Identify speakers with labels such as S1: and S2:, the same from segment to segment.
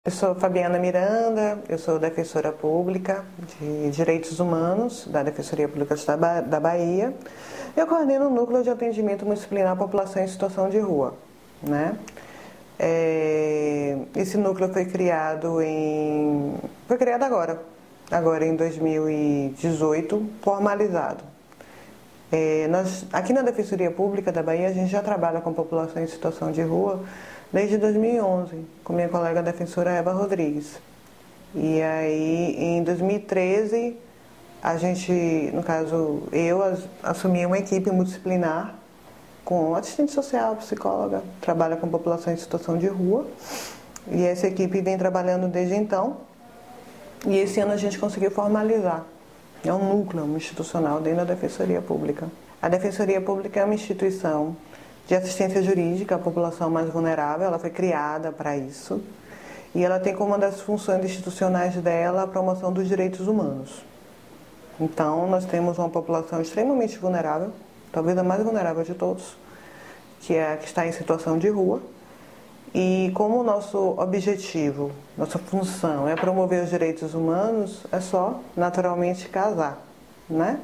S1: Eu sou Fabiana Miranda, eu sou defensora pública de Direitos Humanos da Defensoria Pública da Bahia. Eu coordeno o Núcleo de Atendimento Multidisciplinar à População em Situação de Rua, né? Esse núcleo foi criado agora em 2018, formalizado. Aqui na Defensoria Pública da Bahia, a gente já trabalha com população em situação de rua desde 2011, com minha colega defensora Eva Rodrigues. E aí, em 2013, a gente, no caso, eu assumi uma equipe multidisciplinar com assistente social, psicóloga, trabalha com população em situação de rua. E essa equipe vem trabalhando desde então. E esse ano a gente conseguiu formalizar. É um núcleo institucional dentro da Defensoria Pública. A Defensoria Pública é uma instituição de assistência jurídica à população mais vulnerável, ela foi criada para isso. E ela tem como uma das funções institucionais dela a promoção dos direitos humanos. Então, nós temos uma população extremamente vulnerável, talvez a mais vulnerável de todos, que é a que está em situação de rua. E como o nosso objetivo, nossa função é promover os direitos humanos, é só, naturalmente, casar, né?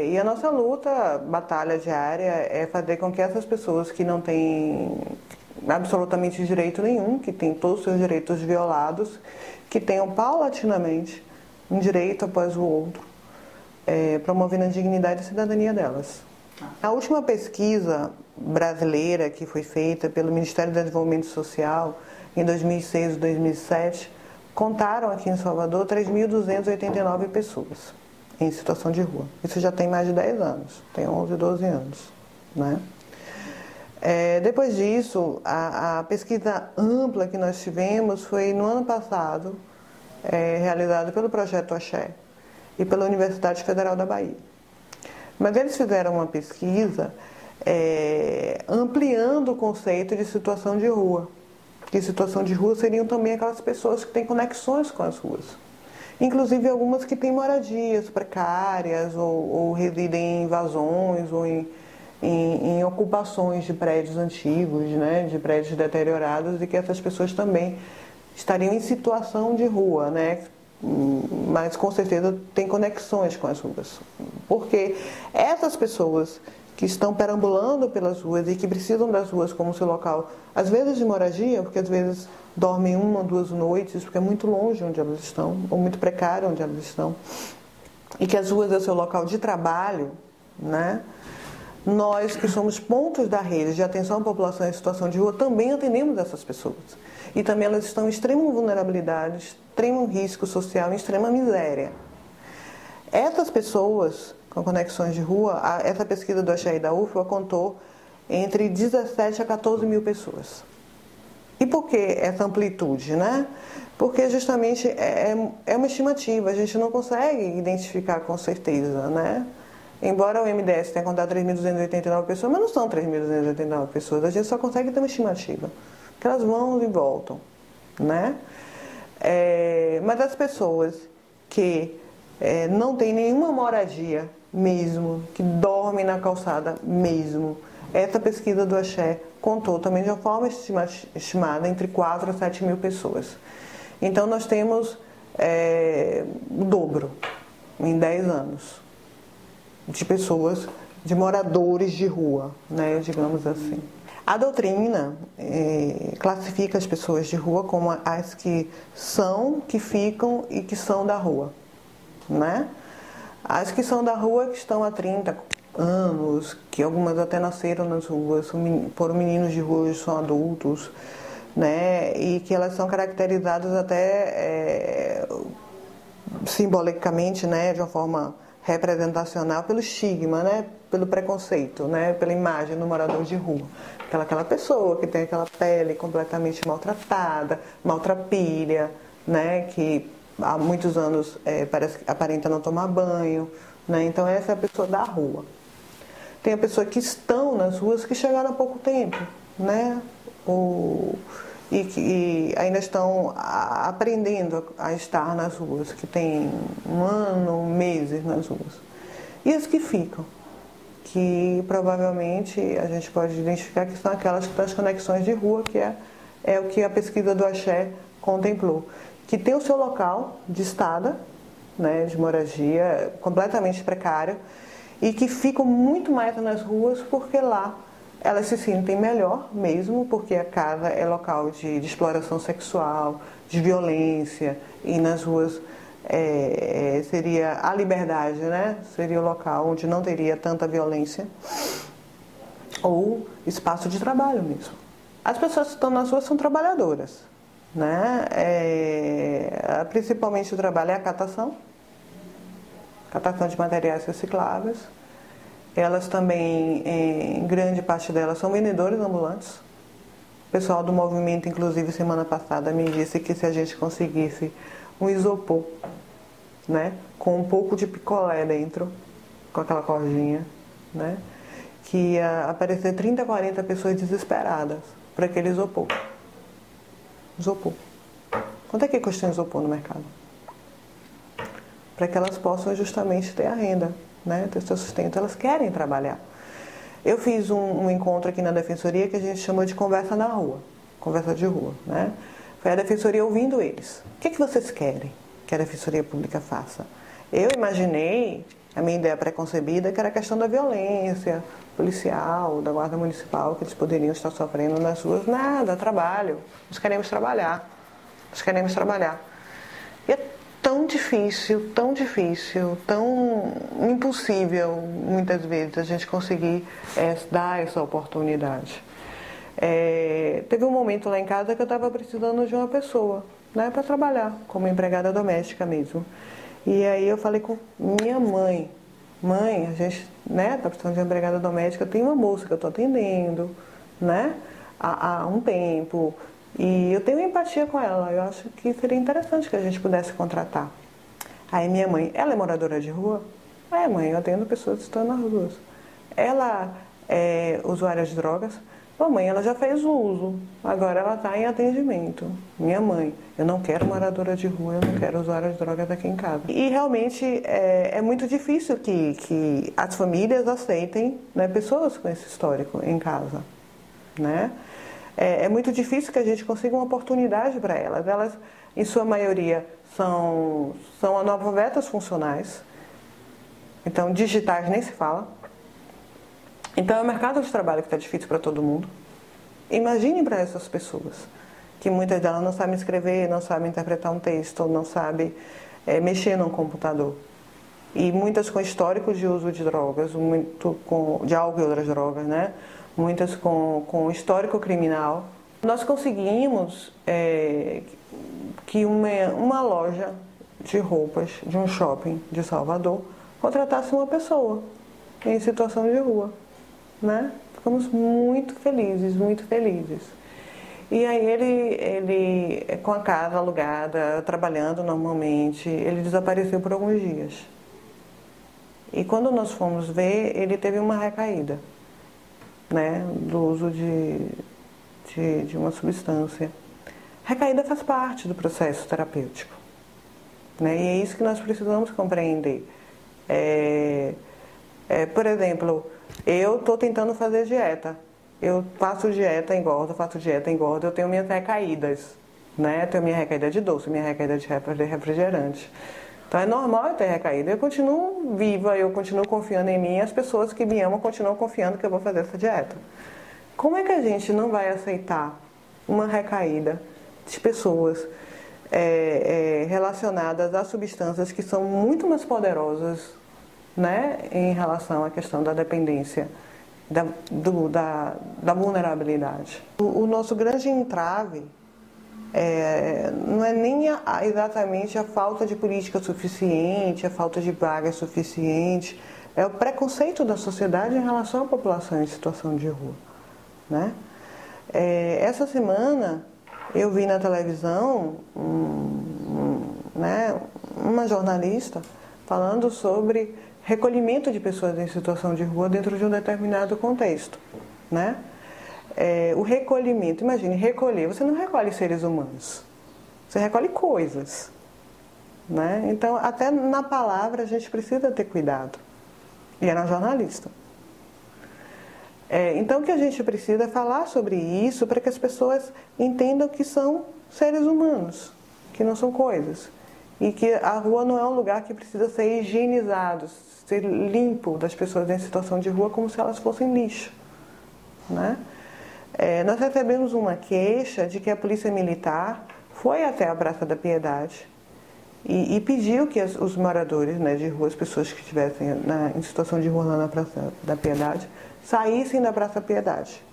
S1: E a nossa luta, batalha diária, é fazer com que essas pessoas que não têm absolutamente direito nenhum, que têm todos os seus direitos violados, que tenham paulatinamente um direito após o outro, promovendo a dignidade e a cidadania delas. A última pesquisa brasileira que foi feita pelo Ministério do Desenvolvimento Social em 2006 e 2007 contaram aqui em Salvador 3.289 pessoas em situação de rua. Isso já tem mais de 10 anos, tem 11, 12 anos, né? Depois disso, a pesquisa ampla que nós tivemos foi no ano passado, realizada pelo Projeto Axé e pela Universidade Federal da Bahia. Mas eles fizeram uma pesquisa ampliando o conceito de situação de rua. Que situação de rua seriam também aquelas pessoas que têm conexões com as ruas. Inclusive algumas que têm moradias precárias ou residem em invasões ou em ocupações de prédios antigos, né, de prédios deteriorados, e que essas pessoas também estariam em situação de rua, né? Mas com certeza tem conexões com as ruas. Porque essas pessoas que estão perambulando pelas ruas e que precisam das ruas como seu local, às vezes de moradia, porque às vezes dormem 1 ou 2 noites, porque é muito longe onde elas estão, ou muito precário onde elas estão, e que as ruas é o seu local de trabalho, né? Nós que somos pontos da rede de atenção à população em situação de rua também atendemos essas pessoas. E também elas estão em extrema vulnerabilidade, extremo risco social, em extrema miséria. Essas pessoas com conexões de rua, essa pesquisa do Axé e da UFBA contou entre 17 a 14 mil pessoas. E por que essa amplitude, né? Porque justamente é uma estimativa, a gente não consegue identificar com certeza, né? Embora o MDS tenha contado 3.289 pessoas, mas não são 3.289 pessoas, a gente só consegue ter uma estimativa, que elas vão e voltam, né? Mas as pessoas que não têm nenhuma moradia mesmo, que dormem na calçada mesmo, essa pesquisa do Axé contou também de uma forma estimada entre 4 a 7 mil pessoas. Então nós temos o dobro em 10 anos de pessoas, de moradores de rua, né, digamos assim. A doutrina classifica as pessoas de rua como as que são, que ficam e que são da rua, né? As que são da rua, que estão há 30 anos, que algumas até nasceram nas ruas, foram meninos de rua, hoje são adultos, né? E que elas são caracterizadas até simbolicamente, né, de uma forma representacional pelo estigma, né, pelo preconceito, né, pela imagem do morador de rua. Aquela pessoa que tem aquela pele completamente maltratada, maltrapilha, né, que há muitos anos aparenta não tomar banho, né, então essa é a pessoa da rua. Tem a pessoa que estão nas ruas que chegaram há pouco tempo, né, e que ainda estão aprendendo a estar nas ruas, que tem 1 ano, meses nas ruas. E as que ficam, que provavelmente a gente pode identificar que são aquelas que têm as conexões de rua, que é é o que a pesquisa do Axé contemplou, que tem o seu local de estada, né, de moradia completamente precário, e que ficam muito mais nas ruas porque lá elas se sentem melhor mesmo, porque a casa é local de exploração sexual, de violência, e nas ruas seria a liberdade, né? Seria o local onde não teria tanta violência, ou espaço de trabalho mesmo. As pessoas que estão nas ruas são trabalhadoras, né? Principalmente o trabalho é a catação de materiais recicláveis. Elas também, em grande parte delas, são vendedores ambulantes. O pessoal do movimento, inclusive, semana passada, me disse que se a gente conseguisse um isopor, né, com um pouco de picolé dentro, com aquela cordinha, né, que ia aparecer 30, 40 pessoas desesperadas por aquele isopor. Isopor. Quanto é que custa um isopor no mercado? Para que elas possam justamente ter a renda, né, ter seu sustento. Elas querem trabalhar. Eu fiz um encontro aqui na Defensoria que a gente chamou de conversa na rua, conversa de rua, né? Foi a Defensoria ouvindo eles. O que vocês querem que a Defensoria Pública faça? Eu imaginei, a minha ideia preconcebida, que era a questão da violência policial, da guarda municipal, que eles poderiam estar sofrendo nas ruas. Nada, trabalho. Nós queremos trabalhar. Nós queremos trabalhar. E é tão difícil, tão impossível, muitas vezes, a gente conseguir dar essa oportunidade. Teve um momento lá em casa que eu estava precisando de uma pessoa, né, para trabalhar, como empregada doméstica mesmo. E aí eu falei com minha mãe, a gente, né, está precisando de uma empregada doméstica, tem uma moça que eu estou atendendo, né, há um tempo. E eu tenho empatia com ela, eu acho que seria interessante que a gente pudesse contratar. Aí minha mãe, ela é moradora de rua? Mãe, eu atendo pessoas que estão nas ruas. Ela é usuária de drogas? Mãe, ela já fez o uso, agora ela está em atendimento. Minha mãe, eu não quero moradora de rua, eu não quero usuária de drogas aqui em casa. E realmente é muito difícil que as famílias aceitem, né, pessoas com esse histórico em casa, né? É muito difícil que a gente consiga uma oportunidade para elas. Elas, em sua maioria, são analfabetas funcionais. Então, digitais nem se fala. Então, é o mercado de trabalho que está difícil para todo mundo. Imaginem para essas pessoas, que muitas delas não sabem escrever, não sabem interpretar um texto, não sabem mexer num computador. E muitas com históricos de uso de drogas, de álcool e outras drogas, né? Muitas com histórico criminal. Nós conseguimos que uma loja de roupas de um shopping de Salvador contratasse uma pessoa em situação de rua, né? Ficamos muito felizes, muito felizes. E aí ele com a casa alugada, trabalhando normalmente, ele desapareceu por alguns dias. E quando nós fomos ver, ele teve uma recaída, né, do uso de uma substância. Recaída faz parte do processo terapêutico, né, e é isso que nós precisamos compreender. Por exemplo, eu estou tentando fazer dieta. Eu faço dieta, engordo, eu tenho minhas recaídas, né, eu tenho minha recaída de doce, minha recaída de refrigerante. Então é normal eu ter recaída. Eu continuo viva, eu continuo confiando em mim, as pessoas que me amam continuam confiando que eu vou fazer essa dieta. Como é que a gente não vai aceitar uma recaída de pessoas relacionadas a substâncias que são muito mais poderosas, né, em relação à questão da dependência, da vulnerabilidade? O nosso grande entrave não é nem exatamente a falta de política suficiente, a falta de vaga suficiente, é o preconceito da sociedade em relação à população em situação de rua, né? Essa semana eu vi na televisão uma jornalista falando sobre recolhimento de pessoas em situação de rua dentro de um determinado contexto, né? O recolhimento, imagine, recolher, você não recolhe seres humanos, você recolhe coisas, né? Então, até na palavra a gente precisa ter cuidado. E era um jornalista. Então o que a gente precisa é falar sobre isso para que as pessoas entendam que são seres humanos, que não são coisas. E que a rua não é um lugar que precisa ser higienizado, ser limpo das pessoas em situação de rua como se elas fossem lixo, né? Nós recebemos uma queixa de que a Polícia Militar foi até a Praça da Piedade e pediu que os moradores, né, de rua, as pessoas que estivessem em situação de rua lá na Praça da Piedade, saíssem da Praça da Piedade.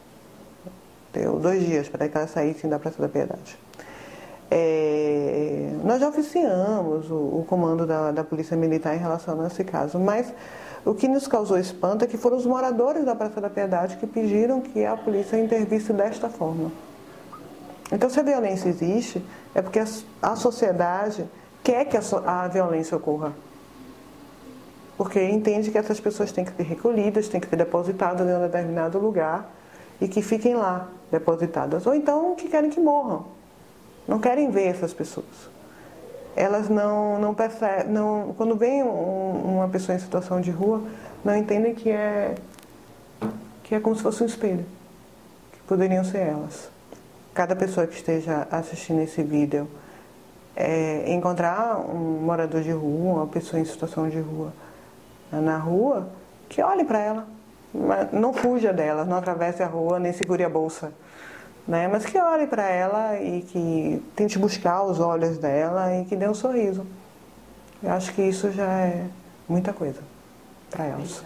S1: Deu 2 dias para que elas saíssem da Praça da Piedade. Nós já oficiamos o comando da Polícia Militar em relação a esse caso, mas o que nos causou espanto é que foram os moradores da Praça da Piedade que pediram que a polícia intervisse desta forma. Então, se a violência existe, é porque a sociedade quer que a violência ocorra. Porque entende que essas pessoas têm que ser recolhidas, têm que ser depositadas em um determinado lugar e que fiquem lá depositadas. Ou então que querem que morram. Não querem ver essas pessoas. Elas não percebem, quando vem uma pessoa em situação de rua, não entendem que é como se fosse um espelho, que poderiam ser elas. Cada pessoa que esteja assistindo esse vídeo encontrar um morador de rua, uma pessoa em situação de rua na rua, que olhe para ela, não fuja dela, não atravesse a rua, nem segure a bolsa, né? Mas que olhe para ela e que tente buscar os olhos dela e que dê um sorriso. Eu acho que isso já é muita coisa para elas.